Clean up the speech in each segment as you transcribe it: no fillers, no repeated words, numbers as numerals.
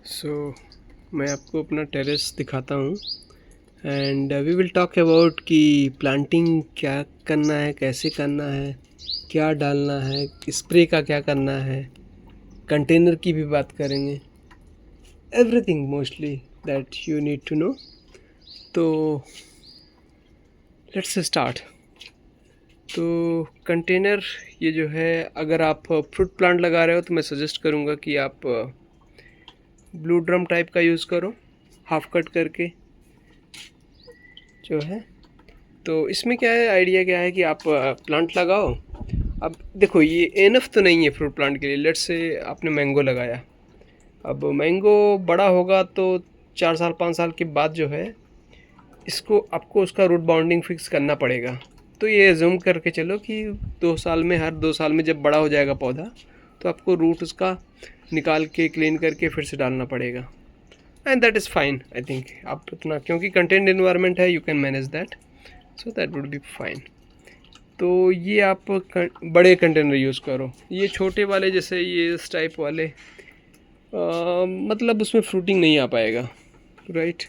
सो मैं आपको अपना टेरेस दिखाता हूँ and we will talk about कि प्लांटिंग क्या करना है, कैसे करना है, क्या डालना है, स्प्रे का क्या करना है, कंटेनर की भी बात करेंगे, everything mostly that you need to know. तो लेट्स स्टार्ट। तो कंटेनर ये जो है, अगर आप फ्रूट प्लांट लगा रहे हो तो मैं सजेस्ट करूँगा कि आप ब्लू ड्रम टाइप का यूज़ करो, हाफ कट करके जो है। तो इसमें क्या है, आइडिया क्या है कि आप प्लांट लगाओ। अब देखो, ये एनफ तो नहीं है फ्रूट प्लांट के लिए। लेट्स से आपने मैंगो लगाया, अब मैंगो बड़ा होगा तो 4 साल 5 साल के बाद जो है इसको आपको उसका रूट बाउंडिंग फिक्स करना पड़ेगा। तो ये जूम करके चलो कि 2 साल में, हर 2 साल में जब बड़ा हो जाएगा पौधा तो आपको रूट उसका निकाल के क्लीन करके फिर से डालना पड़ेगा। And that is fine, I think. आप उतना, क्योंकि कंटेंट इन्वायरमेंट है, you can manage that, so that would be fine. तो ये आप बड़े कंटेनर यूज़ करो। ये छोटे वाले जैसे ये इस टाइप वाले मतलब उसमें फ्रूटिंग नहीं आ पाएगा, राइट।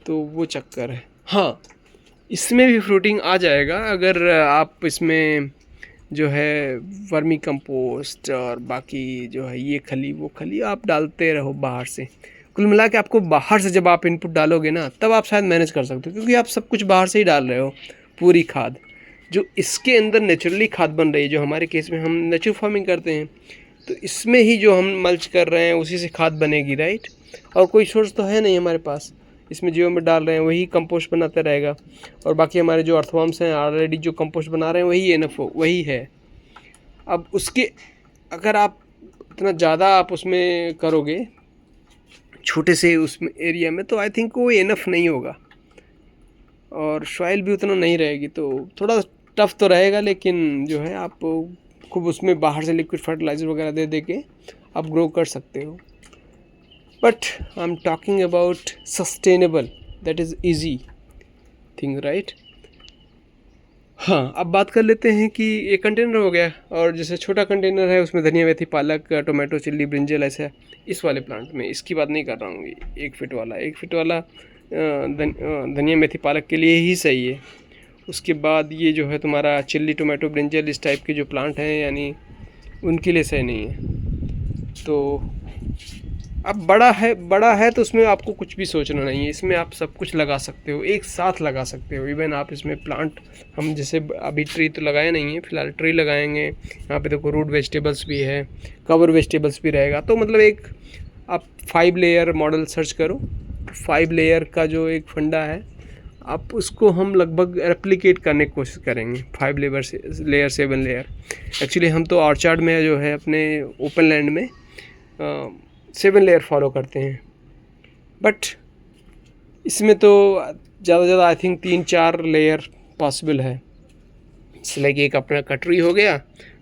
तो वो चक्कर है। हाँ, इसमें भी फ्रूटिंग आ जाएगा अगर आप इसमें जो है वर्मी कंपोस्ट और बाकी जो है ये खली वो खली आप डालते रहो बाहर से। कुल मिला के आपको बाहर से जब आप इनपुट डालोगे ना, तब आप शायद मैनेज कर सकते हो, क्योंकि आप सब कुछ बाहर से ही डाल रहे हो, पूरी खाद जो इसके अंदर नेचुरली खाद बन रही है। जो हमारे केस में हम नेचुरल फार्मिंग करते हैं, तो इसमें ही जो हम मल्च कर रहे हैं उसी से खाद बनेगी, राइट। और कोई सोर्स तो है नहीं हमारे पास, इसमें जो हम डाल रहे हैं वही कंपोस्ट बनाता रहेगा। और बाकी हमारे जो अर्थवर्म्स हैं ऑलरेडी जो कंपोस्ट बना रहे हैं वही एनफ वही है। अब उसके अगर आप इतना ज़्यादा आप उसमें करोगे छोटे से उसमें एरिया में, तो आई थिंक वो एनफ नहीं होगा और सॉइल भी उतना नहीं रहेगी, तो थोड़ा टफ तो रहेगा। लेकिन जो है आप खूब उसमें बाहर से लिक्विड फर्टिलाइज़र वगैरह दे दे के आप ग्रो कर सकते हो। But I am talking about sustainable, that is easy thing, right. हाँ, अब बात कर लेते हैं कि एक कंटेनर हो गया, और जैसे छोटा कंटेनर है उसमें धनिया मेथी पालक टोमेटो चिल्ली ब्रिंजल ऐसा। इस वाले प्लांट में इसकी बात नहीं कर रहा हूँ। 1 फीट वाला, 1 फीट वाला धनिया मेथी पालक के लिए ही सही है। उसके बाद ये जो है तुम्हारा चिल्ली टोमेटो ब्रिंजल इस टाइप के जो प्लांट हैं, यानी उनके लिए सही नहीं है। तो अब बड़ा है तो उसमें आपको कुछ भी सोचना नहीं है। इसमें आप सब कुछ लगा सकते हो, एक साथ लगा सकते हो। इवन आप इसमें प्लांट, हम जैसे अभी ट्री तो लगाए नहीं है फिलहाल, ट्री लगाएंगे। यहाँ पे देखो रूट वेजिटेबल्स भी है, कवर वेजिटेबल्स भी रहेगा। तो मतलब एक आप 5 लेयर मॉडल सर्च करो, 5 लेयर का जो एक फंडा है, आप उसको हम लगभग रेप्लिकेट करने की कोशिश करेंगे। 5 लेयर 7 लेयर। एक्चुअली हम तो ऑर्चार्ड में जो है अपने ओपन लैंड में 7 लेयर फॉलो करते हैं। बट इसमें तो ज़्यादा से ज़्यादा आई थिंक 3-4 लेयर पॉसिबल है। लाइक एक अपना कटरी हो गया,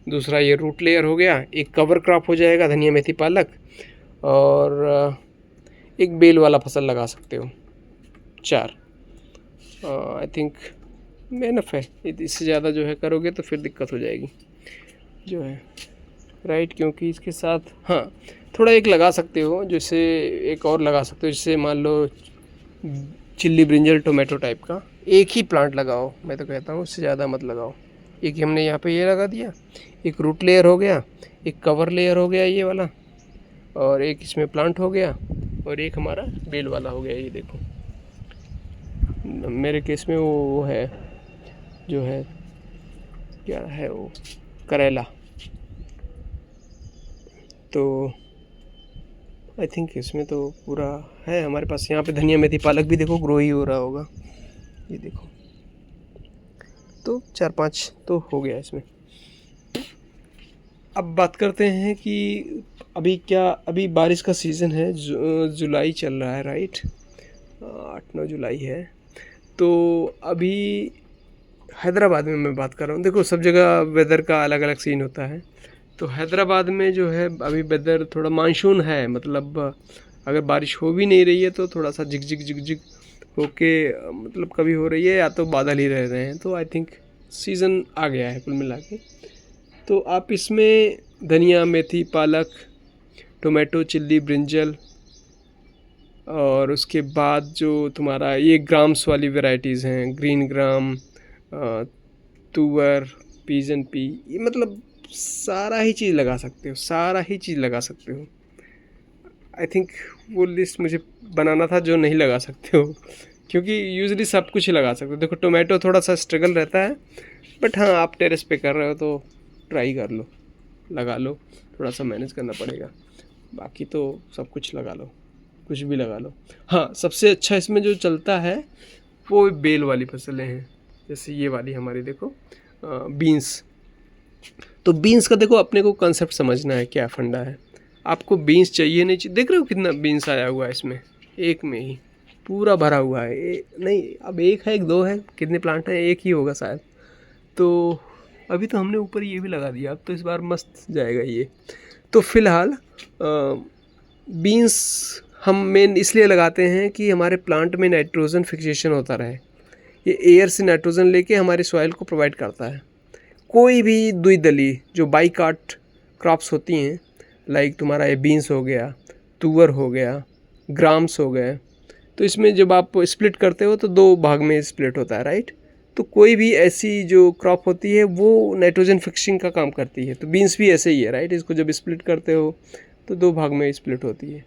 दूसरा ये रूट लेयर हो गया, एक कवर क्रॉप हो जाएगा धनिया मेथी पालक, और एक बेल वाला फसल लगा सकते हो। 4 आई थिंक इनफ है। इससे ज़्यादा जो है करोगे तो फिर दिक्कत हो जाएगी जो है, राइट। क्योंकि इसके साथ हाँ थोड़ा एक लगा सकते हो, जैसे एक और लगा सकते हो, जैसे मान लो चिल्ली ब्रिंजल टोमेटो टाइप का एक ही प्लांट लगाओ। मैं तो कहता हूँ उससे ज़्यादा मत लगाओ। एक ही हमने यहाँ पे ये लगा दिया, एक रूट लेयर हो गया, एक कवर लेयर हो गया ये वाला, और एक इसमें प्लांट हो गया, और एक हमारा बेल वाला हो गया। ये देखो मेरे केस में वो है जो है, क्या है वो, करेला। तो आई थिंक इसमें तो पूरा है हमारे पास। यहाँ पे धनिया मेथी पालक भी देखो ग्रो ही हो रहा होगा, ये देखो। तो 4-5 तो हो गया इसमें। अब बात करते हैं कि अभी बारिश का सीज़न है, जुलाई चल रहा है, राइट। 8-9 जुलाई है। तो अभी हैदराबाद में मैं बात कर रहा हूँ। देखो सब जगह वेदर का अलग अलग सीन होता है। तो हैदराबाद में जो है अभी वेदर थोड़ा मानसून है, मतलब अगर बारिश हो भी नहीं रही है तो थोड़ा सा झिक झिक होके, मतलब कभी हो रही है या तो बादल ही रह रहे हैं। तो आई थिंक सीज़न आ गया है कुल मिला के। तो आप इसमें धनिया मेथी पालक टोमेटो चिल्ली ब्रिंजल और उसके बाद जो तुम्हारा ये ग्राम्स वाली वैरायटीज़ हैं, ग्रीन ग्राम, तुअर, पीजन पी, ये मतलब सारा ही चीज़ लगा सकते हो, सारा ही चीज़ लगा सकते हो। आई थिंक वो लिस्ट मुझे बनाना था जो नहीं लगा सकते हो, क्योंकि यूजुअली सब कुछ ही लगा सकते हो। देखो टोमेटो थोड़ा सा स्ट्रगल रहता है, बट हाँ आप टेरेस पे कर रहे हो तो ट्राई कर लो, लगा लो, थोड़ा सा मैनेज करना पड़ेगा, बाकी तो सब कुछ लगा लो, कुछ भी लगा लो। हाँ सबसे अच्छा इसमें जो चलता है वो बेल वाली फसलें हैं, जैसे ये वाली हमारी देखो बीन्स। तो बीन्स का देखो अपने को कंसेप्ट समझना है, क्या फंडा है। आपको बीन्स चाहिए नहीं चाहिए, देख रहे हो कितना बीन्स आया हुआ है इसमें, एक में ही पूरा भरा हुआ है। नहीं अब एक है, एक दो है, कितने प्लांट हैं, एक ही होगा शायद। तो अभी तो हमने ऊपर ये भी लगा दिया, अब तो इस बार मस्त जाएगा ये। तो फिलहाल बीन्स हम मेन इसलिए लगाते हैं कि हमारे प्लांट में नाइट्रोजन फिक्सेशन होता रहे। ये एयर से नाइट्रोजन लेके हमारी सॉइल को प्रोवाइड करता है। कोई भी द्विदली जो बाइकाट क्रॉप्स होती हैं, लाइक तुम्हारा ये बीन्स हो गया, तुअर हो गया, ग्राम्स हो गए, तो इसमें जब आप स्प्लिट करते हो तो दो भाग में स्प्लिट होता है, राइट। तो कोई भी ऐसी जो क्रॉप होती है वो नाइट्रोजन फिक्सिंग का काम करती है, तो बीन्स भी ऐसे ही है, राइट। इसको जब स्प्लिट करते हो तो दो भाग में स्प्लिट होती है,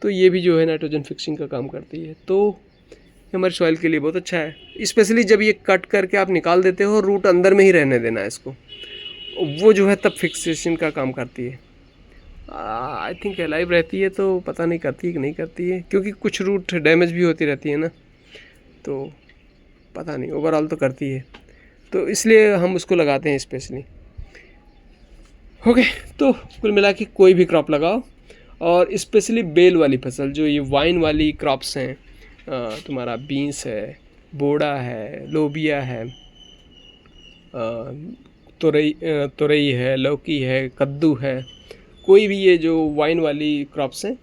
तो ये भी जो है नाइट्रोजन फिक्सिंग का काम करती है। तो हमारे सॉइल के लिए बहुत अच्छा है, स्पेशली जब ये कट करके आप निकाल देते हो, रूट अंदर में ही रहने देना है इसको, वो जो है तब फिक्सेशन का काम करती है। आई थिंक अलाइव रहती है, तो पता नहीं करती है कि नहीं करती है, क्योंकि कुछ रूट डैमेज भी होती रहती है ना, तो पता नहीं, ओवरऑल तो करती है, तो इसलिए हम उसको लगाते हैं स्पेशली। ओके, तो कुल मिला के कोई भी क्रॉप लगाओ, और स्पेशली बेल वाली फसल, जो ये वाइन वाली क्रॉप्स हैं, तुम्हारा बीन्स है, बोड़ा है, लोबिया है, तुरई है, लौकी है, कद्दू है, कोई भी ये जो वाइन वाली क्रॉप्स हैं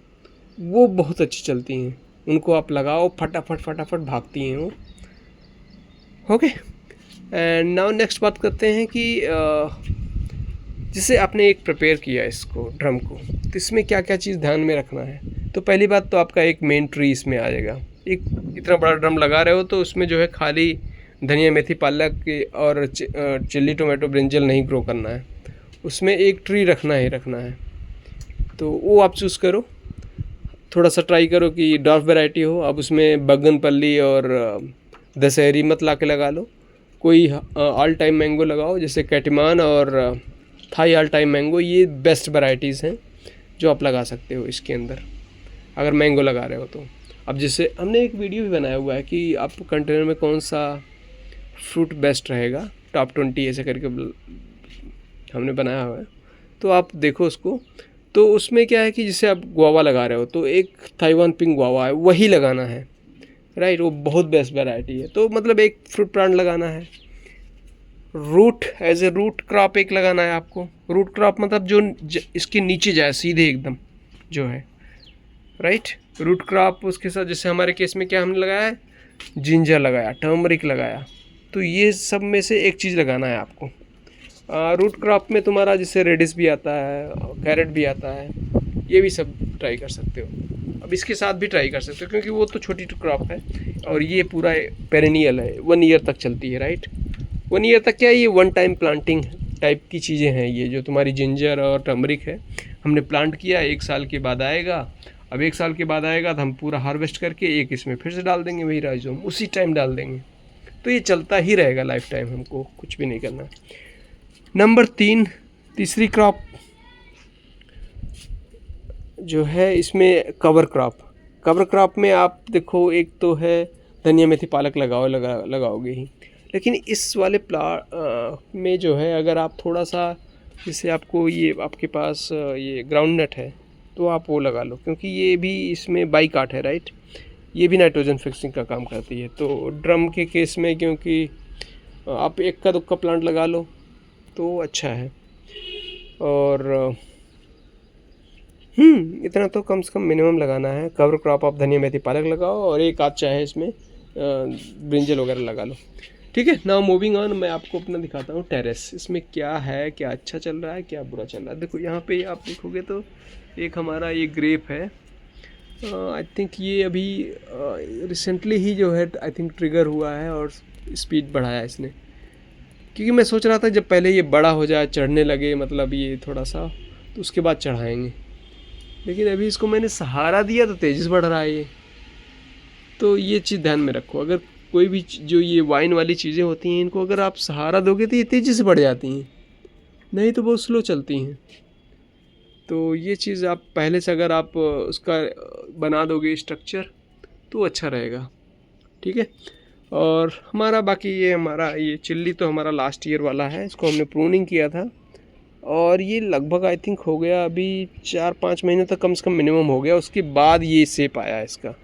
वो बहुत अच्छी चलती हैं, उनको आप लगाओ, फटाफट फटाफट भागती हैं वो। ओके, एंड नाउ नेक्स्ट बात करते हैं कि जिसे आपने एक प्रिपेयर किया इसको, ड्रम को, तो इसमें क्या क्या चीज़ ध्यान में रखना है। तो पहली बात तो आपका एक मेन ट्री इसमें आ जाएगा। एक इतना बड़ा ड्रम लगा रहे हो तो उसमें जो है खाली धनिया, मेथी, पालक और चिल्ली, टोमेटो, ब्रिंजल नहीं ग्रो करना है, उसमें एक ट्री रखना ही रखना है। तो वो आप चूज़ करो, थोड़ा सा ट्राई करो कि डॉर्फ वैरायटी हो। अब उसमें बगनपल्ली और दशहरी मत ला के लगा लो, कोई ऑल टाइम मैंगो लगाओ, जैसे कैटिमान और थाई ऑल टाइम मैंगो, ये बेस्ट वैरायटीज़ हैं जो आप लगा सकते हो इसके अंदर, अगर मैंगो लगा रहे हो तो। अब जैसे हमने एक वीडियो भी बनाया हुआ है कि आप कंटेनर में कौन सा फ्रूट बेस्ट रहेगा, टॉप 20 ऐसे करके हमने बनाया हुआ है, तो आप देखो उसको। तो उसमें क्या है कि जैसे आप गुआवा लगा रहे हो तो एक ताइवान पिंक गुआवा है, वही लगाना है, राइट, वो बहुत बेस्ट वैरायटी है। तो मतलब एक फ्रूट प्लांट लगाना है, root as a root crop एक लगाना है आपको। रूट क्रॉप मतलब जो इसके नीचे जाए सीधे एकदम जो है, राइट, रूट क्रॉप। उसके साथ जैसे हमारे केस में क्या हमने लगाया है, जिंजर लगाया, टर्मरिक लगाया, तो ये सब में से एक चीज़ लगाना है आपको। रूट क्रॉप में तुम्हारा जैसे रेडिस भी आता है, कैरेट भी आता है, ये भी सब ट्राई कर सकते हो। अब इसके साथ भी ट्राई कर सकते हो, क्योंकि वो तो छोटी क्रॉप है और ये पूरा पेरेनियल है, 1 ईयर तक चलती है, राइट। 1 ईयर तक क्या है, ये वन टाइम प्लांटिंग टाइप की चीज़ें हैं। ये जो तुम्हारी जिंजर और टर्मरिक है, हमने प्लांट किया, 1 साल के बाद आएगा। अब 1 साल के बाद आएगा तो हम पूरा हार्वेस्ट करके एक इसमें फिर से डाल देंगे, वही राइजोम उसी टाइम डाल देंगे, तो ये चलता ही रहेगा लाइफ टाइम, हमको कुछ भी नहीं करना। नंबर 3, तीसरी क्रॉप जो है इसमें कवर क्रॉप। कवर क्रॉप में आप देखो, एक तो है धनिया, मेथी, पालक लगाओगे ही, लेकिन इस वाले में जो है, अगर आप थोड़ा सा, जैसे आपको ये आपके पास ये ग्राउंड नट है तो आप वो लगा लो, क्योंकि ये भी इसमें बाई काट है, राइट, ये भी नाइट्रोजन फिक्सिंग का काम करती है। तो ड्रम के केस में क्योंकि आप एक का दुक्का प्लांट लगा लो तो अच्छा है। और इतना तो कम से कम मिनिमम लगाना है। कवर क्रॉप आप धनिया, मेथी, पालक लगाओ और एक आध चाहे इसमें ब्रिंजल वगैरह लगा लो, ठीक है। नाउ मूविंग ऑन, मैं आपको अपना दिखाता हूँ टेरेस, इसमें क्या है, क्या अच्छा चल रहा है, क्या बुरा चल रहा है। देखो यहाँ पे आप देखोगे तो एक हमारा ये ग्रेप है, आई थिंक ये अभी रिसेंटली ही जो है आई थिंक ट्रिगर हुआ है और स्पीड बढ़ाया इसने, क्योंकि मैं सोच रहा था जब पहले ये बड़ा हो जाए, चढ़ने लगे, मतलब ये थोड़ा सा, तो उसके बाद चढ़ाएंगे। लेकिन अभी इसको मैंने सहारा दिया तो तेज़ी बढ़ रहा है ये। तो ये चीज़ ध्यान में रखो, अगर कोई भी जो ये वाइन वाली चीज़ें होती हैं, इनको अगर आप सहारा दोगे तो ये तेज़ी से बढ़ जाती हैं, नहीं तो बहुत स्लो चलती हैं। तो ये चीज़ आप पहले से अगर आप उसका बना दोगे स्ट्रक्चर तो अच्छा रहेगा, ठीक है। और हमारा बाकी ये चिल्ली तो हमारा लास्ट ईयर वाला है, इसको हमने प्रूनिंग किया था और ये लगभग आई थिंक हो गया अभी 4-5 महीने तक कम से कम मिनिमम हो गया, उसके बाद ये शेप आया इसका।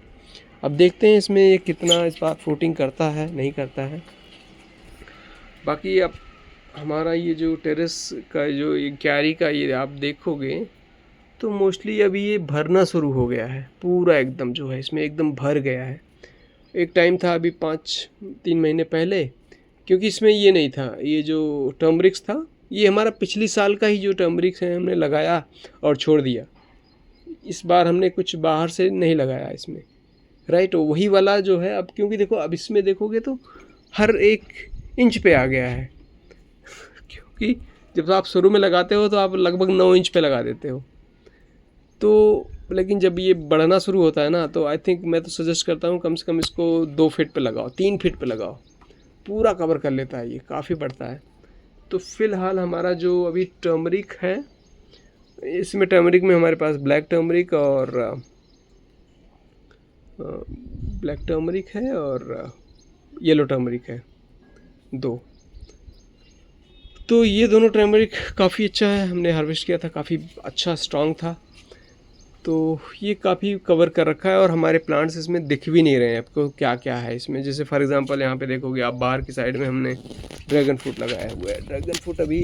अब देखते हैं इसमें ये कितना इस बार फ्रूटिंग करता है नहीं करता है। बाकी अब हमारा ये जो टेरेस का जो ये क्यारी का ये आप देखोगे तो मोस्टली अभी ये भरना शुरू हो गया है, पूरा एकदम जो है इसमें एकदम भर गया है। एक टाइम था अभी 5-3 महीने पहले, क्योंकि इसमें ये नहीं था, ये जो टर्मरिक्स था ये हमारा पिछली साल का ही जो टर्मरिक्स है हमने लगाया और छोड़ दिया। इस बार हमने कुछ बाहर से नहीं लगाया इसमें, राइट। वही वाला जो है अब, क्योंकि देखो अब इसमें देखोगे तो हर 1 इंच पे आ गया है क्योंकि जब आप शुरू में लगाते हो तो आप लगभग 9 इंच पे लगा देते हो। तो लेकिन जब ये बढ़ना शुरू होता है ना, तो आई थिंक मैं तो सजेस्ट करता हूँ कम से कम इसको 2 फीट पे लगाओ, 3 फीट पे लगाओ, पूरा कवर कर लेता है, ये काफ़ी बढ़ता है। तो फ़िलहाल हमारा जो अभी टर्मरिक है, इसमें टर्मरिक में हमारे पास ब्लैक टर्मरिक है और येलो टर्मरिक है 2। तो ये दोनों टर्मरिक काफ़ी अच्छा है, हमने हार्वेस्ट किया था, काफ़ी अच्छा स्ट्रॉन्ग था। तो ये काफ़ी कवर कर रखा है और हमारे प्लांट्स इसमें दिख भी नहीं रहे हैं आपको क्या क्या है इसमें। जैसे फॉर एग्जांपल यहाँ पे देखोगे आप, बाहर की साइड में हमने ड्रैगन फ्रूट लगाया हुआ है, ड्रैगन फ्रूट अभी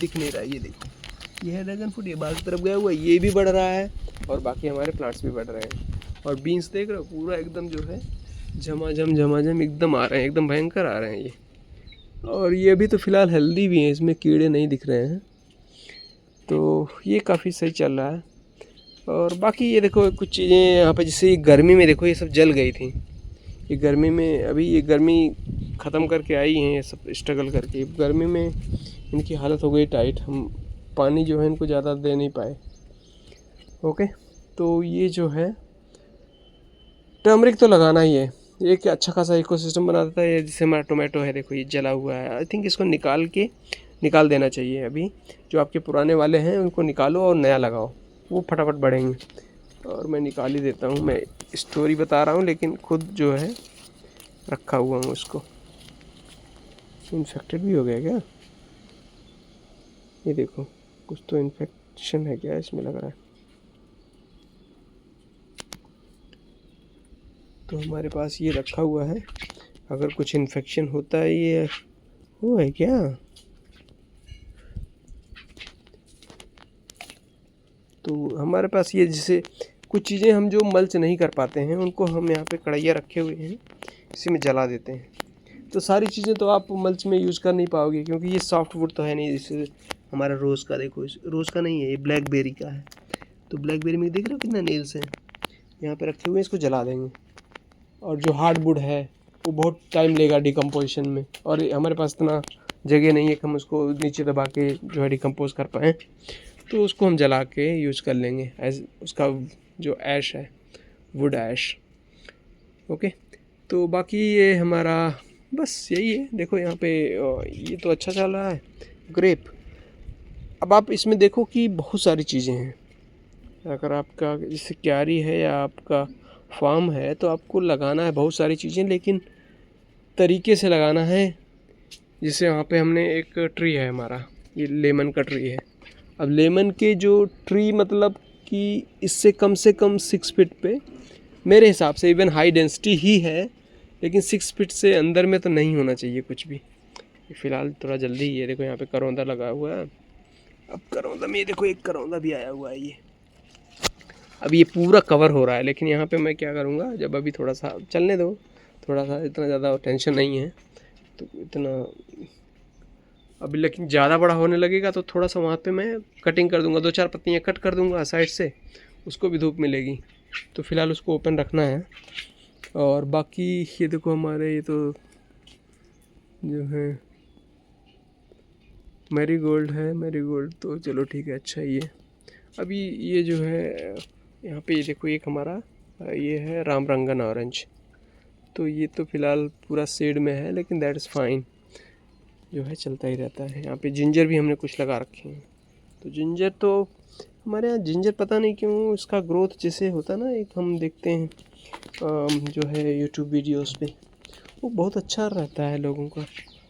दिख नहीं रहा है, ये देखो ये है ड्रैगन फ्रूट, ये बाहर की तरफ गया हुआ है, ये भी बढ़ रहा है और बाकी हमारे प्लांट्स भी बढ़ रहे हैं। और बीन्स देख रहे हो पूरा एकदम जो है झमाझम एकदम आ रहे हैं, एकदम भयंकर आ रहे हैं ये। और ये अभी तो फ़िलहाल हेल्दी भी हैं, इसमें कीड़े नहीं दिख रहे हैं, तो ये काफ़ी सही चल रहा है। और बाकी ये देखो कुछ चीज़ें यहाँ पे, जैसे गर्मी में देखो ये सब जल गई थी, ये गर्मी में अभी ये गर्मी ख़त्म करके आई हैं ये सब स्ट्रगल करके, गर्मी में इनकी हालत हो गई टाइट, हम पानी जो है इनको ज़्यादा दे नहीं पाए। ओके, तो ये जो है टर्मरिक तो लगाना ही है, ये क्या अच्छा खासा इकोसिस्टम बना देता है। जैसे हमारा टोमेटो है देखो ये जला हुआ है, आई थिंक इसको निकाल देना चाहिए। अभी जो आपके पुराने वाले हैं उनको निकालो और नया लगाओ, वो फटाफट बढ़ेंगे। और मैं निकाल ही देता हूँ, मैं स्टोरी बता रहा हूँ लेकिन खुद जो है रखा हुआ हूँ इसको। इन्फेक्टेड भी हो गया क्या? ये देखो कुछ तो इन्फेक्शन है क्या इसमें, लग रहा है। तो हमारे पास ये रखा हुआ है, अगर कुछ इन्फेक्शन होता है ये वो है क्या? तो हमारे पास ये जैसे कुछ चीज़ें हम जो मल्च नहीं कर पाते हैं उनको हम यहाँ पे कढ़ाइयाँ रखे हुए हैं, इसी में जला देते हैं। तो सारी चीज़ें तो आप मल्च में यूज़ कर नहीं पाओगे क्योंकि ये सॉफ्ट वुड तो है नहीं। जैसे हमारा रोज़ का देखो, रोज़ का नहीं है, ये ब्लैकबेरी का है। तो ब्लैकबेरी में देख रहे हो कितना नेल्स हैं, यहाँ पे रखे हुए हैं, इसको जला देंगे। और जो हार्ड वुड है वो बहुत टाइम लेगा डिकम्पोजिशन में, और हमारे पास इतना जगह नहीं है कि हम उसको नीचे दबा के जो है डिकम्पोज कर पाएँ, तो उसको हम जला के यूज़ कर लेंगे एज उसका जो ऐश है, वुड ऐश। ओके, तो बाकी ये हमारा बस यही है। देखो यहाँ पे ये तो अच्छा चल रहा है ग्रेप। अब आप इसमें देखो कि बहुत सारी चीज़ें हैं, अगर आपका जैसे क्यारी है या आपका फार्म है तो आपको लगाना है बहुत सारी चीज़ें, लेकिन तरीके से लगाना है। जैसे यहाँ पे हमने एक ट्री है हमारा, ये लेमन का ट्री है। अब लेमन के जो ट्री मतलब कि इससे कम से कम 6 फीट पे मेरे हिसाब से, इवन हाई डेंसिटी ही है लेकिन 6 फीट से अंदर में तो नहीं होना चाहिए कुछ भी। फ़िलहाल थोड़ा जल्दी ही है, देखो यहाँ पे करौंदा लगा हुआ है। अब करौंदा में देखो एक करौंदा भी आया हुआ है ये, अब ये पूरा कवर हो रहा है। लेकिन यहाँ पे मैं क्या करूँगा, जब अभी थोड़ा सा चलने दो, थोड़ा सा, इतना ज़्यादा टेंशन नहीं है तो इतना अभी, लेकिन ज़्यादा बड़ा होने लगेगा तो थोड़ा सा वहाँ पे मैं कटिंग कर दूँगा, 2-4 पत्तियाँ कट कर दूँगा साइड से, उसको भी धूप मिलेगी। तो फ़िलहाल उसको ओपन रखना है। और बाकी ये देखो हमारे ये तो जो है मैरीगोल्ड है, मैरीगोल्ड तो चलो ठीक है, अच्छा ही है। अभी ये जो है यहाँ पे ये देखो एक हमारा ये है राम रंगन ऑरेंज, तो ये तो फ़िलहाल पूरा शेड में है, लेकिन दैट इज़ फाइन, जो है चलता ही रहता है। यहाँ पे जिंजर भी हमने कुछ लगा रखे हैं, तो जिंजर तो हमारे यहाँ जिंजर पता नहीं क्यों इसका ग्रोथ जैसे होता है ना, एक हम देखते हैं जो है यूट्यूब वीडियोस पे, वो बहुत अच्छा रहता है लोगों का,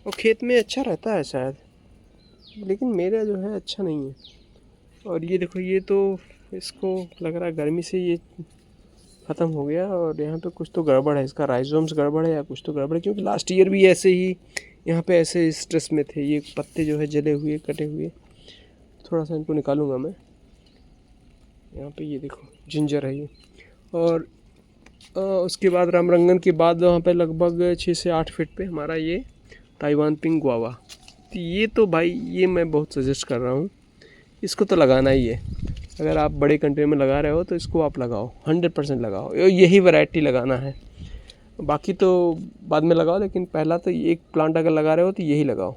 और खेत में अच्छा रहता है शायद, लेकिन मेरा जो है अच्छा नहीं है। और ये देखो ये तो इसको लग रहा है गर्मी से ये ख़त्म हो गया, और यहाँ पे कुछ तो गड़बड़ है, इसका राइजोम्स गड़बड़ है या कुछ तो गड़बड़ है, क्योंकि लास्ट ईयर भी ऐसे ही यहाँ पे ऐसे स्ट्रेस में थे, ये पत्ते जो है जले हुए कटे हुए। थोड़ा सा इनको निकालूंगा मैं। यहाँ पे ये देखो जिंजर है ये, और उसके बाद रामरंगन के बाद वहाँ पे लगभग 6 से 8 फीट पे हमारा ये ताइवान पिंक गुआवा। तो ये तो भाई ये मैं बहुत सजेस्ट कर रहा हूँ, इसको तो लगाना ही है। अगर आप बड़े कंटेनर में लगा रहे हो तो इसको आप लगाओ, 100% लगाओ, यही वैरायटी लगाना है, बाकी तो बाद में लगाओ, लेकिन पहला तो एक प्लांट अगर लगा रहे हो तो यही लगाओ।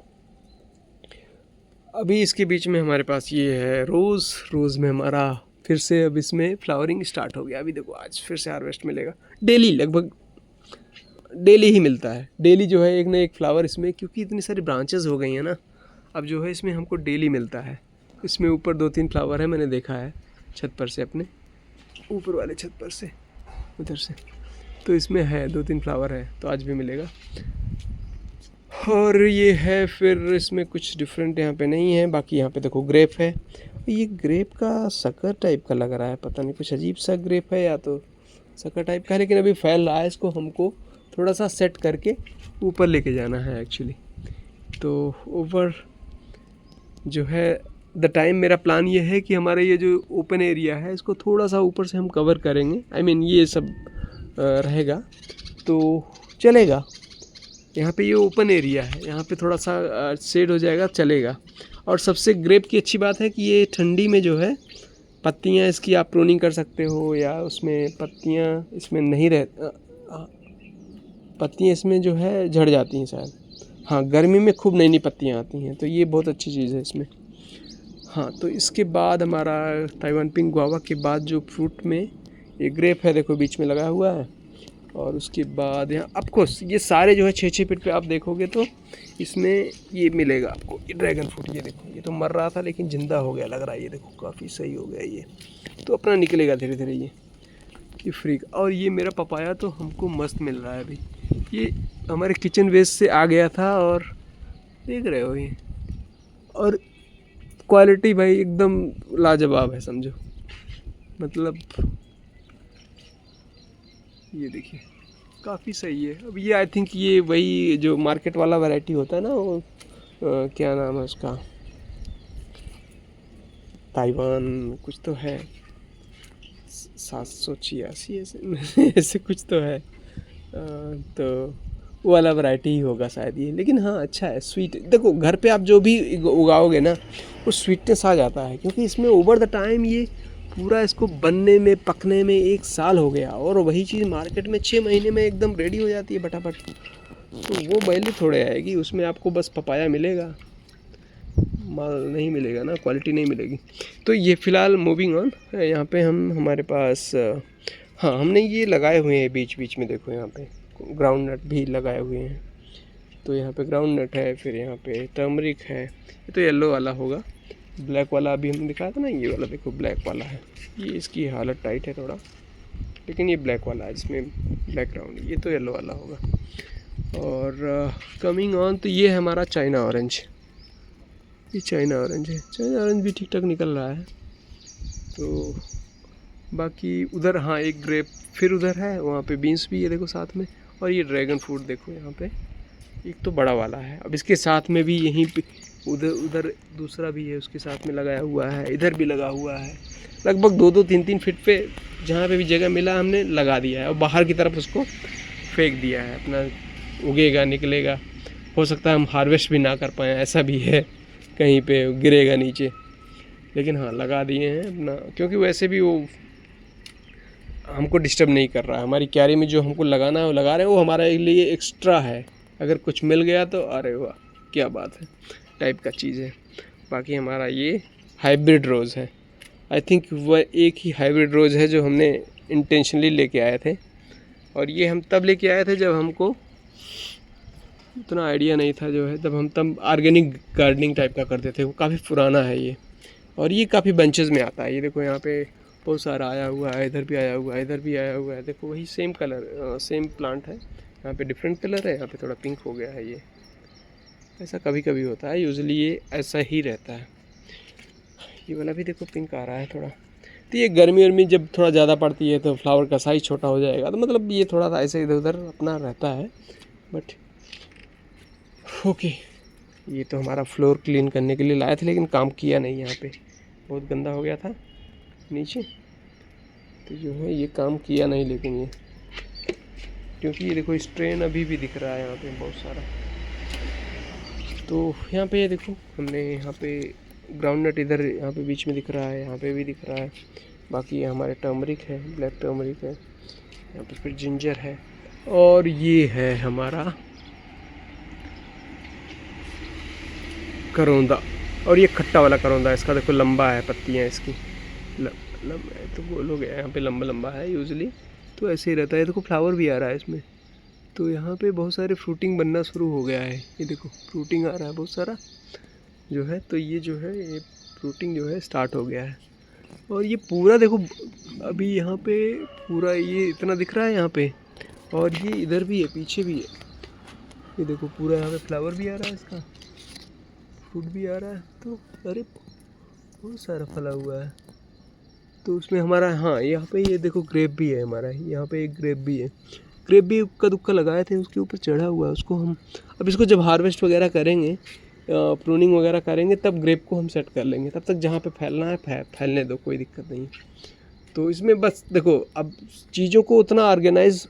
अभी इसके बीच में हमारे पास ये है रोज़ में हमारा फिर से अब इसमें फ्लावरिंग स्टार्ट हो गया। अभी देखो आज फिर से हार्वेस्ट मिलेगा, डेली लगभग डेली ही मिलता है, डेली जो है एक ना एक फ्लावर इसमें, क्योंकि इतनी सारी ब्रांचेस हो गई हैं ना, अब जो है इसमें हमको डेली मिलता है। इसमें ऊपर 2-3 फ्लावर है, मैंने देखा है छत पर से, अपने ऊपर वाले छत पर से उधर से, तो इसमें है 2-3 फ्लावर है, तो आज भी मिलेगा। और ये है फिर इसमें कुछ डिफरेंट यहाँ पे नहीं है। बाकी यहाँ पे देखो ग्रेप है, ये ग्रेप का शक्कर टाइप का लग रहा है, पता नहीं कुछ अजीब सा ग्रेप है या तो शक्कर टाइप का है, लेकिन अभी फैल रहा है, इसको हमको थोड़ा सा सेट करके ऊपर लेके जाना है एक्चुअली। तो ऊपर जो है द टाइम मेरा प्लान ये है कि हमारा ये जो ओपन एरिया है इसको थोड़ा सा ऊपर से हम कवर करेंगे, आई मीन ये सब रहेगा तो चलेगा। यहाँ पे ये ओपन एरिया है, यहाँ पे थोड़ा सा शेड हो जाएगा, चलेगा। और सबसे ग्रेप की अच्छी बात है कि ये ठंडी में जो है पत्तियाँ इसकी आप प्रूनिंग कर सकते हो, या उसमें पत्तियाँ इसमें नहीं पत्तियाँ इसमें जो है झड़ जाती हैं शायद, हाँ गर्मी में खूब नई नई पत्तियाँ आती हैं, तो ये बहुत अच्छी चीज़ है इसमें। हाँ तो इसके बाद हमारा ताइवान पिंक गुआवा के बाद जो फ्रूट में ये ग्रेप है देखो बीच में लगा हुआ है, और उसके बाद यहाँ ऑफकोर्स ये सारे जो है 6-6 फीट पे आप देखोगे तो इसमें ये मिलेगा आपको, ये ड्रैगन फ्रूट। ये देखो ये तो मर रहा था लेकिन ज़िंदा हो गया लग रहा है, ये देखो काफ़ी सही हो गया, ये तो अपना निकलेगा धीरे धीरे ये फ्री। और ये मेरा पपाया तो हमको मस्त मिल रहा है अभी, ये हमारे किचन वेस्ट से आ गया था, और देख रहे हो ये, और क्वालिटी भाई एकदम लाजवाब है समझो, मतलब ये देखिए काफ़ी सही है। अब ये आई थिंक ये वही जो मार्केट वाला वैरायटी होता है ना, वो क्या नाम है उसका, ताइवान कुछ तो है, 786 ऐसे कुछ तो है, तो वो वाला वैरायटी ही होगा शायद ये। लेकिन हाँ अच्छा है, स्वीट। देखो घर पे आप जो भी उगाओगे ना वो स्वीटनेस आ जाता है, क्योंकि इसमें ओवर द टाइम ये पूरा इसको बनने में पकने में 1 साल हो गया, और वही चीज़ मार्केट में 6 महीने में एकदम रेडी हो जाती है फटाफट, तो वो वैल्यू थोड़े आएगी उसमें, आपको बस पपाया मिलेगा, माल नहीं मिलेगा ना, क्वालिटी नहीं मिलेगी। तो ये फ़िलहाल मूविंग ऑन, यहाँ पे हमारे पास हाँ हमने ये लगाए हुए हैं बीच बीच में, देखो यहाँ पे ग्राउंड नट भी लगाए हुए हैं, तो यहाँ पे ग्राउंड नट है, फिर यहाँ पे टर्मरिक है, ये तो येलो वाला होगा, ब्लैक वाला अभी हमने दिखाया था ना, ये वाला देखो ब्लैक वाला है, ये इसकी हालत टाइट है थोड़ा, लेकिन ये ब्लैक वाला है जिसमें बैकग्राउंड, ये तो येलो वाला होगा। और कमिंग ऑन तो ये है हमारा चाइना ऑरेंज, ये चाइना ऑरेंज है, चाइना ऑरेंज भी ठीक ठाक निकल रहा है। तो बाकी उधर हाँ एक ग्रेप फिर उधर है, वहाँ पे बीन्स भी है देखो साथ में, और ये ड्रैगन फ्रूट देखो यहाँ पे एक तो बड़ा वाला है, अब इसके साथ में भी यहीं पे उधर दूसरा भी है उसके साथ में लगाया हुआ है, इधर भी लगा हुआ है, लगभग 2-2, 3-3 फीट पे जहाँ पे भी जगह मिला हमने लगा दिया है, और बाहर की तरफ उसको फेंक दिया है, अपना उगेगा निकलेगा, हो सकता है हम हार्वेस्ट भी ना कर पाएँ, ऐसा भी है, कहीं पे गिरेगा नीचे, लेकिन हाँ लगा दिए हैं अपना, क्योंकि वैसे भी वो हमको डिस्टर्ब नहीं कर रहा है। हमारी क्यारी में जो हमको लगाना है वो लगा रहे हैं, वो हमारे लिए एक्स्ट्रा है। अगर कुछ मिल गया तो अरे वाह क्या बात है टाइप का चीज़ है। बाकी हमारा ये हाइब्रिड रोज़ है। आई थिंक वह एक ही हाइब्रिड रोज़ है जो हमने इंटेंशनली लेके आए थे, और ये हम तब लेके आए थे जब हमको उतना आइडिया नहीं था जो है, तब ऑर्गेनिक गार्डनिंग टाइप का करते थे। वो काफ़ी पुराना है ये, और ये काफ़ी बंचेस में आता है। ये देखो यहाँ पे बहुत सारा आया हुआ है, इधर भी आया हुआ है, इधर भी आया हुआ है। देखो वही सेम कलर सेम प्लांट है, यहाँ पे डिफरेंट कलर है, यहाँ पे थोड़ा पिंक हो गया है। ये ऐसा कभी कभी होता है, यूजुअली ये ऐसा ही रहता है। ये वाला भी देखो पिंक आ रहा है थोड़ा। तो ये गर्मी वर्मी जब थोड़ा ज़्यादा पड़ती है तो फ्लावर का साइज़ छोटा हो जाएगा, तो मतलब ये थोड़ा सा ऐसे इधर उधर अपना रहता है। बट ओके, ये तो हमारा फ्लोर क्लीन करने के लिए लाए थे, लेकिन काम किया नहीं। यहाँ पे बहुत गंदा हो गया था नीचे, तो जो है ये काम किया नहीं। लेकिन ये क्योंकि ये देखो स्ट्रेन अभी भी दिख रहा है यहाँ पे बहुत सारा। तो यहाँ पे ये देखो हमने यहाँ पे ग्राउंड नट इधर यहाँ पे बीच में दिख रहा है, यहाँ पे भी दिख रहा है। बाकी ये हमारे टर्मरिक है, ब्लैक टर्मरिक है, यहाँ पे फिर जिंजर है, और ये है हमारा करौंदा। और ये खट्टा वाला करौंदा, इसका देखो लंबा है, पत्तियाँ इसकी लंबा, तो गोल हो गया, यहाँ पे लंबा लंबा है यूजुअली, तो ऐसे ही रहता है। देखो फ्लावर भी आ रहा है इसमें, तो यहाँ पे बहुत सारे फ्रूटिंग बनना शुरू हो गया है। ये देखो फ्रूटिंग आ रहा है बहुत सारा जो है, तो ये जो है ये फ्रूटिंग जो है स्टार्ट हो गया है। और ये पूरा देखो अभी यहाँ पे पूरा ये इतना दिख रहा है यहाँ पे, और ये इधर भी है, पीछे भी है। ये देखो पूरा यहाँ पे फ्लावर भी आ रहा है, इसका फ्रूट भी आ रहा है। तो अरे बहुत सारा फला हुआ है। तो उसमें हमारा हाँ यहाँ पे ये देखो ग्रेप भी है हमारा, यहाँ पे एक ग्रेप भी है। ग्रेप भी उक्का दुक्का लगाए थे, उसके ऊपर चढ़ा हुआ है। उसको हम अब इसको जब हार्वेस्ट वगैरह करेंगे, प्रूनिंग वगैरह करेंगे, तब ग्रेप को हम सेट कर लेंगे। तब तक जहाँ पे फैलना है फैलने दो, कोई दिक्कत नहीं। तो इसमें बस देखो अब चीज़ों को उतना ऑर्गेनाइज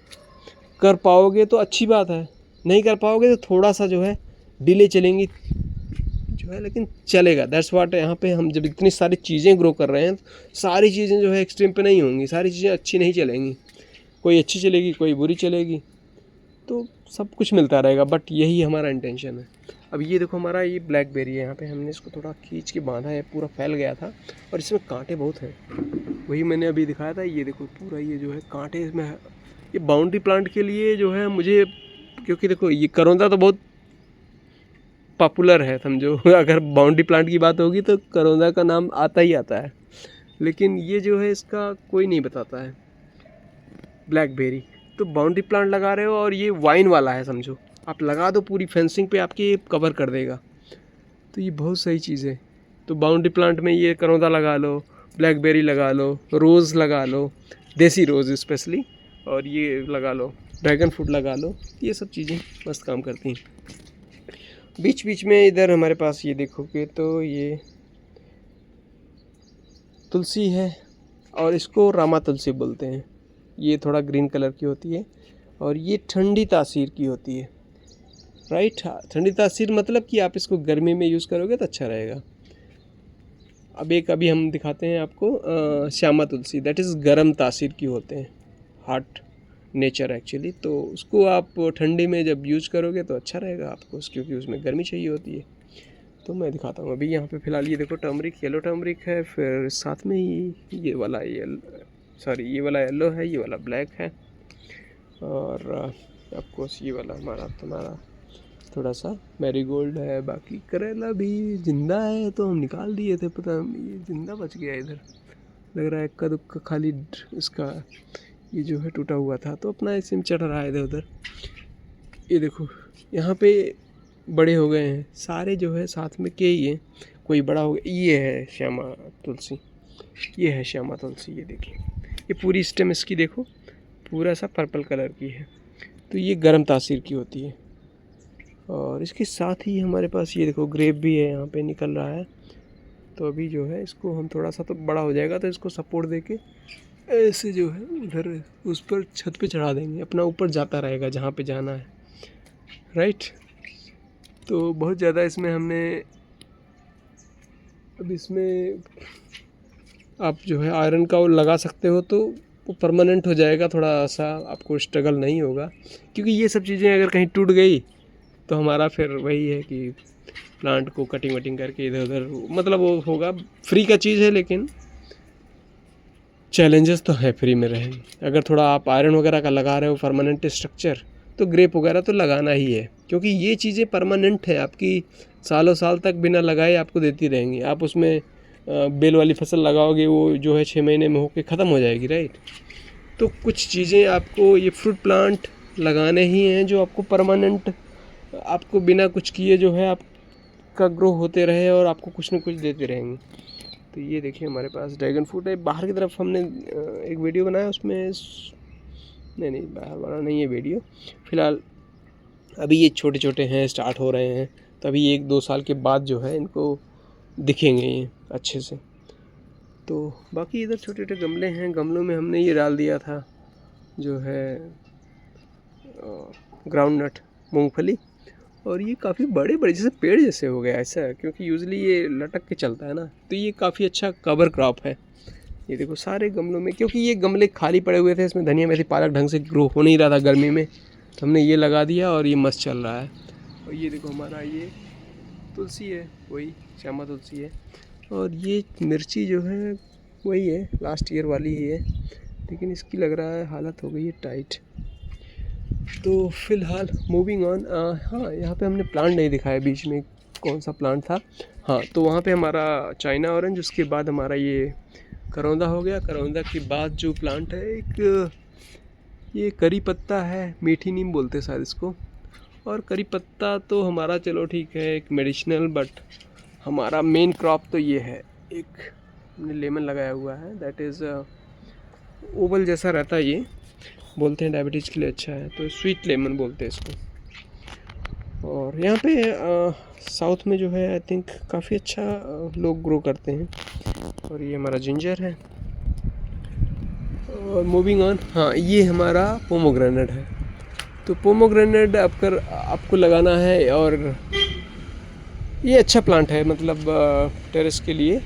कर पाओगे तो अच्छी बात है, नहीं कर पाओगे तो थोड़ा सा जो है डिले चलेंगी जो है, लेकिन चलेगा। That's what. यहाँ पे हम जब इतनी सारी चीज़ें ग्रो कर रहे हैं, सारी चीज़ें जो है एक्सट्रीम पे नहीं होंगी, सारी चीज़ें अच्छी नहीं चलेंगी, कोई अच्छी चलेगी कोई बुरी चलेगी, तो सब कुछ मिलता रहेगा। बट यही हमारा इंटेंशन है। अब ये देखो हमारा ये ब्लैकबेरी है, यहाँ पे हमने इसको थोड़ा खींच के बांधा है, पूरा फैल गया था, और इसमें कांटे बहुत हैं। वही मैंने अभी दिखाया था, ये देखो पूरा ये जो है कांटे इसमें है। ये बाउंड्री प्लांट के लिए जो है मुझे, क्योंकि देखो ये करौंदा तो बहुत पॉपुलर है समझो, अगर बाउंड्री प्लांट की बात होगी तो करौंदा का नाम आता ही आता है, लेकिन ये जो है इसका कोई नहीं बताता है ब्लैकबेरी। तो बाउंड्री प्लांट लगा रहे हो, और ये वाइन वाला है समझो, आप लगा दो पूरी फेंसिंग पे, आपके ये कवर कर देगा। तो ये बहुत सही चीज़ है। तो बाउंड्री प्लांट में ये करौंदा लगा लो, ब्लैकबेरी लगा लो, रोज़ लगा लो, देसी रोज़ स्पेशली, और ये लगा लो, ड्रैगन फ्रूट लगा लो। ये सब चीज़ें मस्त काम करती हैं। बीच बीच में इधर हमारे पास ये देखोगे तो ये तुलसी है, और इसको रामा तुलसी बोलते हैं। ये थोड़ा ग्रीन कलर की होती है, और ये ठंडी तासीर की होती है। राइट, ठंडी तासीर मतलब कि आप इसको गर्मी में यूज़ करोगे तो अच्छा रहेगा। अब एक अभी हम दिखाते हैं आपको श्यामा तुलसी, दैट इज़ गर्म तासीर की होते हैं, हॉट नेचर एक्चुअली। तो उसको आप ठंडी में जब यूज़ करोगे तो अच्छा रहेगा आपको, क्योंकि उसमें गर्मी चाहिए होती है। तो मैं दिखाता हूँ अभी यहाँ पे फ़िलहाल ये देखो टर्मरिक, येलो टर्मरिक है, फिर साथ में ही ये वाला ये वाला येलो है, ये वाला ब्लैक है, और ऑफकोर्स ये वाला तुम्हारा थोड़ा सा मैरीगोल्ड है। बाकी करेला भी जिंदा है, तो हम निकाल दिए थे, पता ये जिंदा बच गया इधर, लग रहा है इक्का दुक्का खाली इसका ये जो है टूटा हुआ था, तो अपना ऐसे में चढ़ रहा है इधर उधर। ये देखो यहाँ पे बड़े हो गए हैं सारे जो है साथ में के ही हैं, कोई बड़ा हो गया। ये है श्यामा तुलसी, ये है श्यामा तुलसी, ये देखिए ये पूरी स्टेम इसकी देखो पूरा सा पर्पल कलर की है। तो ये गर्म तासीर की होती है। और इसके साथ ही हमारे पास ये देखो ग्रेप भी है, यहाँ पे निकल रहा है। तो अभी जो है इसको हम थोड़ा सा तो बड़ा हो जाएगा तो इसको सपोर्ट देके ऐसे जो है उधर उस पर छत पे चढ़ा देंगे, अपना ऊपर जाता रहेगा जहाँ पे जाना है। राइट, तो बहुत ज़्यादा इसमें हमने अब इसमें आप जो है आयरन का वो लगा सकते हो, तो वो परमानेंट हो जाएगा, थोड़ा सा आपको स्ट्रगल नहीं होगा, क्योंकि ये सब चीज़ें अगर कहीं टूट गई तो हमारा फिर वही है कि प्लांट को कटिंग वटिंग करके इधर उधर, मतलब वो होगा। फ्री का चीज़ है लेकिन चैलेंजेस तो है फ्री में रहेंगे। अगर थोड़ा आप आयरन वगैरह का लगा रहे हो परमानेंट स्ट्रक्चर, तो ग्रेप वगैरह तो लगाना ही है, क्योंकि ये चीज़ें परमानेंट है आपकी, सालों साल तक बिना लगाए आपको देती रहेंगी। आप उसमें बेल वाली फसल लगाओगे, वो जो है 6 महीने में होके ख़त्म हो जाएगी, राइट। तो कुछ चीज़ें आपको ये फ्रूट प्लांट लगाने ही हैं जो आपको परमानेंट, आपको बिना कुछ किए जो है आपका ग्रो होते रहे और आपको कुछ न कुछ देते रहेंगे। तो ये देखिए हमारे पास ड्रैगन फ्रूट है। बाहर की तरफ हमने एक वीडियो बनाया, उसमें नहीं बाहर वाला नहीं है वीडियो। फ़िलहाल अभी ये छोटे छोटे हैं, स्टार्ट हो रहे हैं, तो अभी 1-2 साल के बाद जो है इनको दिखेंगे ये अच्छे से। तो बाकी इधर छोटे छोटे गमले हैं, गमलों में हमने ये डाल दिया था जो है ग्राउंड नट, मूँगफली, और ये काफ़ी बड़े बड़े जैसे पेड़ जैसे हो गया ऐसा, क्योंकि यूज़ुअली ये लटक के चलता है ना, तो ये काफ़ी अच्छा कवर क्रॉप है। ये देखो सारे गमलों में, क्योंकि ये गमले खाली पड़े हुए थे, इसमें धनिया मेथी पालक ढंग से ग्रो हो नहीं रहा था गर्मी में, तो हमने ये लगा दिया और ये मस्त चल रहा है। और ये देखो हमारा ये तुलसी है, वही श्यामा तुलसी है, और ये मिर्ची जो है वही है, लास्ट ईयर वाली ही है, लेकिन इसकी लग रहा है हालत हो गई है टाइट। तो फ़िलहाल मूविंग ऑन। हाँ, यहाँ पे हमने प्लांट नहीं दिखाया बीच में, कौन सा प्लांट था। हाँ, तो वहाँ पे हमारा चाइना ऑरेंज, उसके बाद हमारा ये करौंदा हो गया। करौंदा के बाद जो प्लांट है एक ये करी पत्ता है, मीठी नीम बोलते हैं शायद इसको। और करी पत्ता तो हमारा चलो ठीक है एक मेडिसिनल, बट हमारा मेन क्रॉप तो ये है। एक हमने लेमन लगाया हुआ है, दैट इज़ ओवल जैसा रहता है, ये बोलते हैं डायबिटीज़ के लिए अच्छा है, तो स्वीट लेमन बोलते हैं इसको। और यहाँ पे साउथ में जो है आई थिंक काफ़ी अच्छा लोग ग्रो करते हैं। और ये हमारा जिंजर है। और मूविंग ऑन, हाँ ये हमारा पोमोग्रेनेट है। तो पोमोग्रेनेट आपको लगाना है, और ये अच्छा प्लांट है मतलब टेरेस के लिए।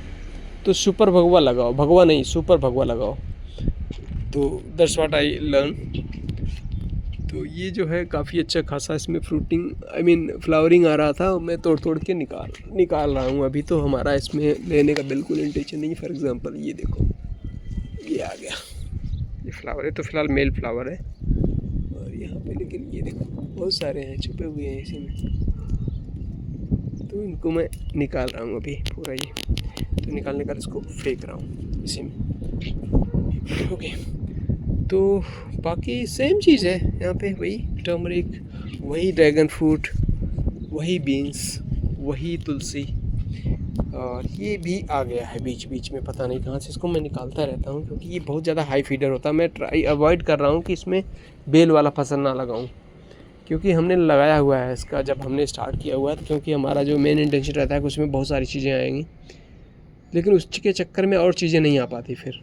तो सुपर भगवा लगाओ, भगवा नहीं सुपर भगवा लगाओ, तो दैट्स व्हाट आई लर्न। तो ये जो है काफ़ी अच्छा खासा इसमें फ्रूटिंग फ्लावरिंग आ रहा था, मैं तोड़ के निकाल रहा हूँ अभी। तो हमारा इसमें लेने का बिल्कुल इंटेंशन नहीं। फॉर एग्जांपल ये देखो, ये आ गया, ये फ्लावर है, तो फिलहाल मेल फ्लावर है। और यहाँ पे लेकिन ये देखो बहुत सारे हैं, छुपे हुए हैं इसी में, तो इनको मैं निकाल रहा हूँ अभी पूरा ये। तो निकालने का इसको फेंक रहा हूँ इसी में। ओके, तो बाकी सेम चीज़ है यहाँ पे, वही टर्मरिक, वही ड्रैगन फ्रूट, वही बीन्स, वही तुलसी। और ये भी आ गया है बीच बीच में, पता नहीं कहाँ से। इसको मैं निकालता रहता हूँ क्योंकि ये बहुत ज़्यादा हाई फीडर होता है। मैं अवॉइड कर रहा हूँ कि इसमें बेल वाला फसल ना लगाऊँ, क्योंकि हमने लगाया हुआ है इसका, जब हमने स्टार्ट किया हुआ है। तो क्योंकि हमारा जो मेन इंटेंशन रहता है कि उसमें बहुत सारी चीज़ें आएंगी, लेकिन उसके चक्कर में और चीज़ें नहीं आ पाती। फिर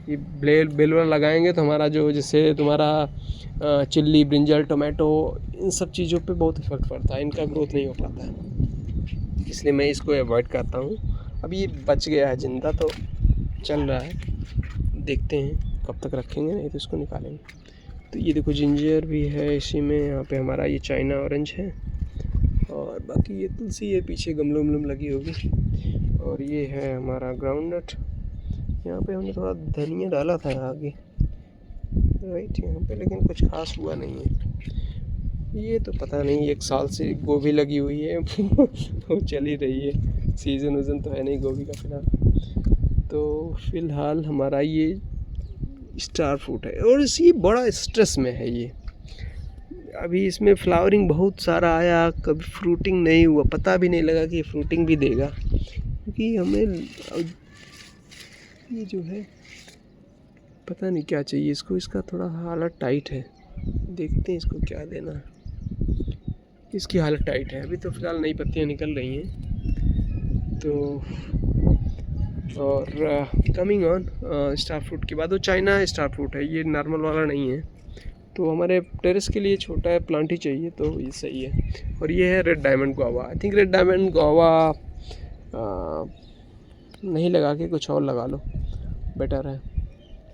ये बेल वाला लगाएंगे तो हमारा जो जैसे तुम्हारा चिल्ली, ब्रिंजल, टोमेटो, इन सब चीज़ों पे बहुत इफेक्ट पड़ता है, इनका ग्रोथ नहीं हो पाता है, इसलिए मैं इसको अवॉइड करता हूँ। अभी ये बच गया है जिंदा, तो चल रहा है, देखते हैं कब तक रखेंगे, नहीं तो इसको निकालेंगे। तो ये देखो जिंजर भी है इसी में। यहाँ पे हमारा ये चाइना ऑरेंज है, और बाकी ये तुलसी है, पीछे गमलों में लगी होगी। और ये है हमारा ग्राउंड नट। यहाँ पे हमने थोड़ा धनिया डाला था आगे, राइट यहाँ पे, लेकिन कुछ खास हुआ नहीं है। ये तो पता नहीं, 1 साल से गोभी लगी हुई है वो चल ही रही है, सीज़न तो है नहीं गोभी का फिलहाल। तो फिलहाल हमारा ये स्टार फ्रूट है, और इसी बड़ा स्ट्रेस में है ये। अभी इसमें फ्लावरिंग बहुत सारा आया, कभी फ्रूटिंग नहीं हुआ, पता भी नहीं लगा कि फ्रूटिंग भी देगा, क्योंकि हमें ये जो है पता नहीं क्या चाहिए इसको। इसका थोड़ा हालत टाइट है, देखते हैं इसको क्या देना है। इसकी हालत टाइट है, अभी तो फ़िलहाल नई पत्तियाँ निकल रही हैं। तो और कमिंग ऑन स्टार फ्रूट के बाद वो चाइना स्टार फ्रूट है, ये नॉर्मल वाला नहीं है। तो हमारे टेरेस के लिए छोटा है प्लांट ही चाहिए, तो ये सही है। और ये है red diamond guava. I think red diamond guava नहीं लगा के कुछ और लगा लो, बेटर है।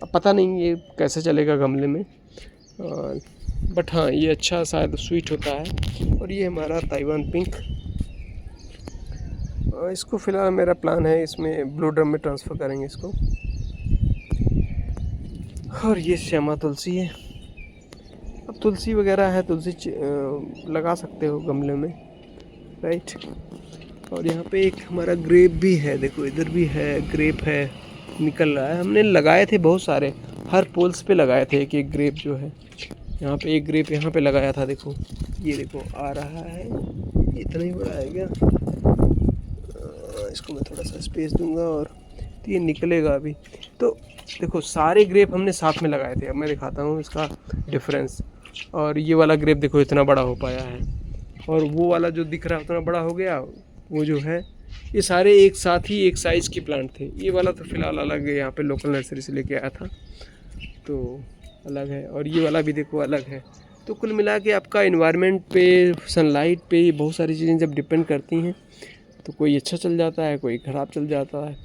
अब पता नहीं ये कैसे चलेगा गमले में, बट हाँ ये अच्छा शायद स्वीट होता है। और ये हमारा ताइवान पिंक, इसको फ़िलहाल मेरा प्लान है इसमें ब्लू ड्रम में ट्रांसफ़र करेंगे इसको। और ये श्यामा तुलसी है। अब तुलसी वगैरह है, तुलसी लगा सकते हो गमले में, राइट। और यहाँ पे एक हमारा ग्रेप भी है, देखो इधर भी है, ग्रेप है, निकल रहा है। हमने लगाए थे बहुत सारे, हर पोल्स पे लगाए थे एक एक ग्रेप जो है। यहाँ पे एक ग्रेप यहाँ पे लगाया था, देखो ये देखो आ रहा है, इतना ही बड़ा है क्या। इसको मैं थोड़ा सा स्पेस दूंगा और तो ये निकलेगा अभी। तो देखो सारे ग्रेप हमने साथ में लगाए थे। अब मैं दिखाता हूँ इसका डिफरेंस। और ये वाला ग्रेप देखो इतना बड़ा हो पाया है, और वो वाला जो दिख रहा है उतना बड़ा हो गया। वो जो है ये सारे एक साथ ही एक साइज़ के प्लांट थे। ये वाला तो फ़िलहाल अलग है, यहाँ पे लोकल नर्सरी से लेके आया था तो अलग है, और ये वाला भी देखो अलग है। तो कुल मिला के आपका इन्वायरमेंट पे, सनलाइट पे बहुत सारी चीज़ें जब डिपेंड करती हैं तो कोई अच्छा चल जाता है, कोई ख़राब चल जाता है।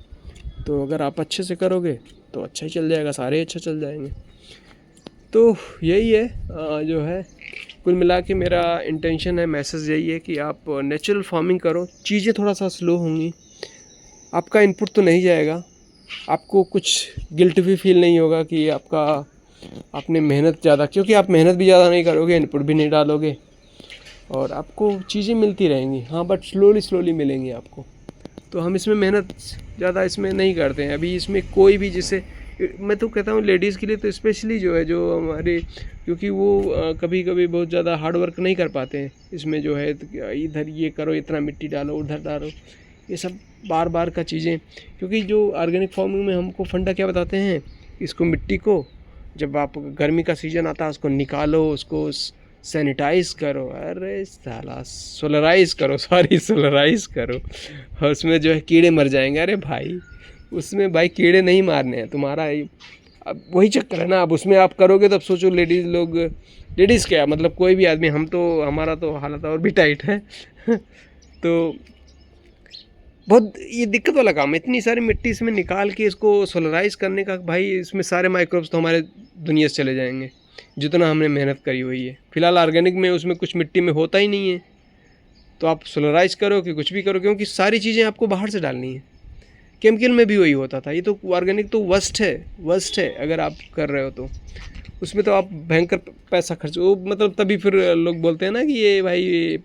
तो अगर आप अच्छे से करोगे तो अच्छा ही चल जाएगा, सारे अच्छा चल जाएंगे। तो यही है जो है कुल मिला के मेरा इंटेंशन है, मैसेज यही है कि आप नेचुरल फार्मिंग करो। चीज़ें थोड़ा सा स्लो होंगी, आपका इनपुट तो नहीं जाएगा, आपको कुछ गिल्ट भी फील नहीं होगा कि आपने मेहनत ज़्यादा, क्योंकि आप मेहनत भी ज़्यादा नहीं करोगे, इनपुट भी नहीं डालोगे और आपको चीज़ें मिलती रहेंगी। हाँ बट स्लोली मिलेंगी आपको। तो हम इसमें मेहनत ज़्यादा इसमें नहीं करते हैं अभी। इसमें कोई भी, जैसे मैं तो कहता हूँ लेडीज़ के लिए तो स्पेशली जो है, जो हमारे, क्योंकि वो कभी कभी बहुत ज़्यादा हार्ड वर्क नहीं कर पाते हैं इसमें जो है, इधर ये करो, इतना मिट्टी डालो, उधर डालो, ये सब बार का चीज़ें। क्योंकि जो ऑर्गेनिक फार्मिंग में हमको फंडा क्या बताते हैं, इसको मिट्टी को जब आप गर्मी का सीज़न आता है उसको निकालो, उसको सैनिटाइज़ करो, अरे साला सोलराइज़ करो और उसमें जो है कीड़े मर जाएंगे। अरे भाई उसमें भाई कीड़े नहीं मारने हैं तुम्हारा, अब वही चक्कर है ना। अब उसमें आप करोगे तो अब सोचो लेडीज़ क्या मतलब कोई भी आदमी, हमारा तो हालत और भी टाइट है तो बहुत ये दिक्कत वाला काम है, इतनी सारी मिट्टी इसमें निकाल के इसको सोलराइज़ करने का। भाई इसमें सारे माइक्रोब्स तो हमारे दुनिया से चले जाएंगे जितना हमने मेहनत करी हुई है। फ़िलहाल ऑर्गेनिक में उसमें कुछ मिट्टी में होता ही नहीं है, तो आप सोलराइज़ करो कि कुछ भी करो, क्योंकि सारी चीज़ें आपको बाहर से डालनी है। केमिकल में भी वही होता था। ये तो ऑर्गेनिक तो वर्स्ट है अगर आप कर रहे हो तो उसमें तो आप भयंकर पैसा खर्च, वो मतलब तभी फिर लोग बोलते हैं ना कि ये भाई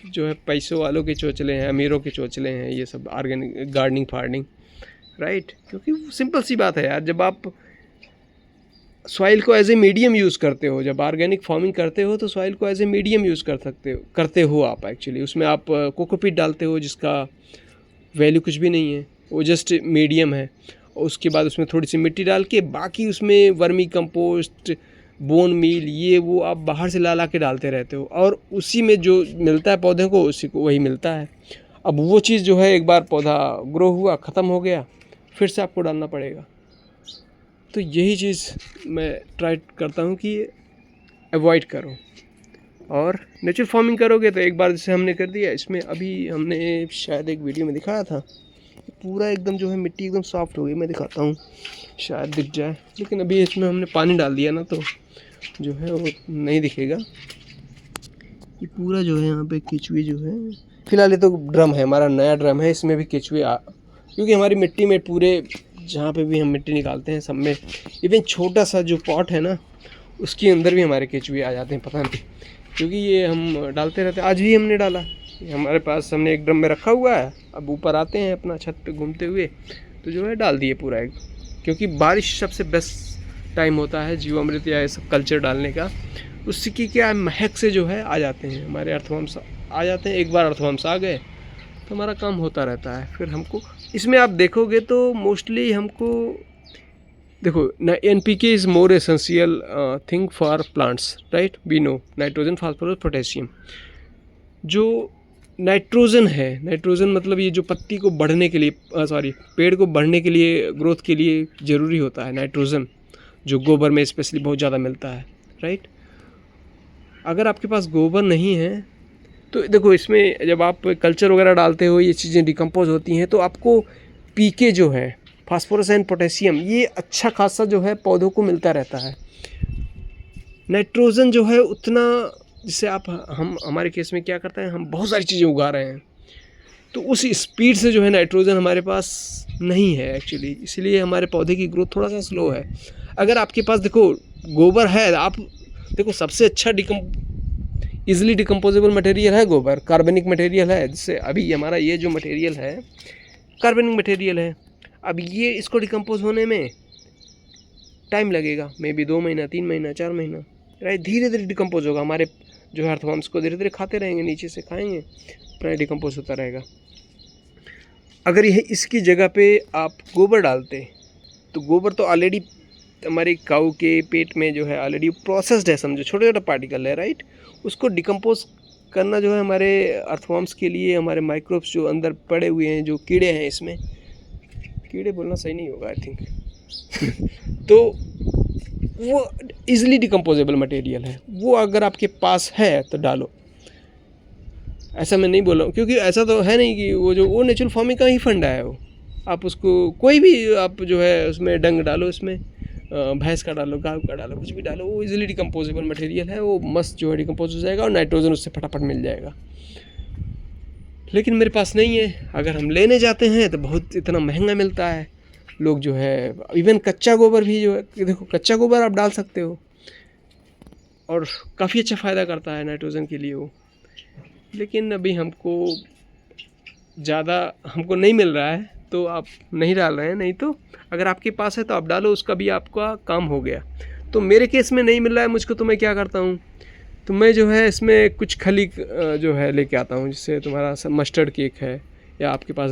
जो है पैसों वालों के चोचले हैं, अमीरों के चोचले हैं ये सब ऑर्गेनिक गार्डनिंग फार्मिंग, राइट। क्योंकि सिंपल सी बात है यार, जब आप सॉइल को एज ए मीडियम यूज़ करते हो, जब ऑर्गेनिक फार्मिंग करते हो तो सॉइल को एज ए मीडियम यूज़ करते हो आप एक्चुअली। उसमें आप कोकोपीट डालते हो जिसका वैल्यू कुछ भी नहीं है, वो जस्ट मीडियम है। उसके बाद उसमें थोड़ी सी मिट्टी डाल के, बाकी उसमें वर्मी कंपोस्ट, बोन मील, ये वो आप बाहर से ला के डालते रहते हो, और उसी में जो मिलता है पौधे को उसी को वही मिलता है। अब वो चीज़ जो है एक बार पौधा ग्रो हुआ, ख़त्म हो गया, फिर से आपको डालना पड़ेगा। तो यही चीज़ मैं ट्राई करता हूँ कि अवॉइड करो, और नेचुरल फार्मिंग करोगे तो एक बार जैसे हमने कर दिया। इसमें अभी हमने शायद एक वीडियो में दिखाया था, पूरा एकदम जो है मिट्टी एकदम सॉफ्ट हो गई। मैं दिखाता हूँ शायद दिख जाए, लेकिन अभी इसमें हमने पानी डाल दिया ना तो जो है वो नहीं दिखेगा। ये पूरा जो है यहाँ पे केचुए जो है, फिलहाल ये तो ड्रम है, हमारा नया ड्रम है, इसमें भी केचुए क्योंकि हमारी मिट्टी में पूरे जहाँ पे भी हम मिट्टी निकालते हैं सब में, इवन छोटा सा जो पॉट है ना उसके अंदर भी हमारे केचुए आ जाते हैं, पता नहीं क्योंकि ये हम डालते रहते हैं। आज भी हमने डाला, हमारे पास हमने एक ड्रम में रखा हुआ है। अब ऊपर आते हैं अपना छत पे घूमते हुए तो जो है डाल दिए पूरा एक, क्योंकि बारिश सबसे बेस्ट टाइम होता है जीवामृत या ये सब कल्चर डालने का। उससे की क्या महक से जो है आ जाते हैं हमारे अर्थवर्म्स आ जाते हैं। एक बार अर्थवर्म्स आ गए तो हमारा काम होता रहता है। फिर हमको इसमें आप देखोगे तो मोस्टली हमको देखो NPK is more essential thing for plants, right. We know nitrogen, phosphorus, potassium. जो नाइट्रोजन है, नाइट्रोजन मतलब ये जो पत्ती को बढ़ने के लिए पेड़ को बढ़ने के लिए, ग्रोथ के लिए ज़रूरी होता है नाइट्रोजन, जो गोबर में स्पेशली बहुत ज़्यादा मिलता है, राइट। अगर आपके पास गोबर नहीं है तो देखो इसमें जब आप कल्चर वगैरह डालते हो ये चीज़ें डिकम्पोज होती हैं तो आपको पीके जो है फास्फोरस एंड पोटेशियम, ये अच्छा खासा जो है पौधों को मिलता रहता है। नाइट्रोजन जो है उतना, जिससे आप हम हमारे केस में क्या करते हैं, हम बहुत सारी चीज़ें उगा रहे हैं, तो उस स्पीड से जो है नाइट्रोजन हमारे पास नहीं है एक्चुअली, इसलिए हमारे पौधे की ग्रोथ थोड़ा सा स्लो है। अगर आपके पास देखो गोबर है, आप देखो सबसे अच्छा इजीली डिकम्पोजेबल मटेरियल है गोबर, कार्बनिक मटेरियल है, जिससे अभी हमारा ये जो मटेरियल है कार्बनिक मटेरियल है। अब ये इसको डिकम्पोज होने में टाइम लगेगा, मे बी 2 महीना 3 महीना 4 महीना, राइट। धीरे धीरे डिकम्पोज होगा, हमारे जो है अर्थवर्म्स को धीरे धीरे खाते रहेंगे, नीचे से खाएंगे, अपना डिकम्पोज होता रहेगा। अगर यह इसकी जगह पे आप गोबर डालते, तो गोबर तो ऑलरेडी हमारे काऊ के पेट में जो है ऑलरेडी प्रोसेस्ड है, समझो छोटे छोटे पार्टिकल है, राइट। उसको डिकम्पोज करना जो है हमारे अर्थवर्म्स के लिए, हमारे माइक्रोब्स जो अंदर पड़े हुए हैं, जो कीड़े हैं, इसमें कीड़े बोलना सही नहीं होगा आई थिंक तो वो इजीली डिकम्पोजेबल मटेरियल है, वो अगर आपके पास है तो डालो। ऐसा मैं नहीं बोल रहा हूँ, क्योंकि ऐसा तो है नहीं कि वो नेचुरल फार्मिंग का ही फंडा है वो। आप उसको कोई भी आप जो है उसमें डंग डालो, इसमें भैंस का डालो, गाय का डालो, कुछ भी डालो, वो इजीली डिकम्पोजेबल मटेरियल है, वो मस्त जो है डिकम्पोज हो जाएगा और नाइट्रोजन उससे फटाफट मिल जाएगा। लेकिन मेरे पास नहीं है, अगर हम लेने जाते हैं तो बहुत इतना महंगा मिलता है। लोग जो है इवन कच्चा गोबर भी जो है, देखो कच्चा गोबर आप डाल सकते हो और काफ़ी अच्छा फ़ायदा करता है नाइट्रोजन के लिए वो, लेकिन अभी हमको नहीं मिल रहा है तो आप नहीं डाल रहे हैं। नहीं तो अगर आपके पास है तो आप डालो, उसका भी आपका काम हो गया। तो मेरे केस में नहीं मिल रहा है मुझको, तो मैं क्या करता हूँ, तो मैं जो है इसमें कुछ खली जो है लेके आता हूँ, जिससे तुम्हारा मस्टर्ड केक है या आपके पास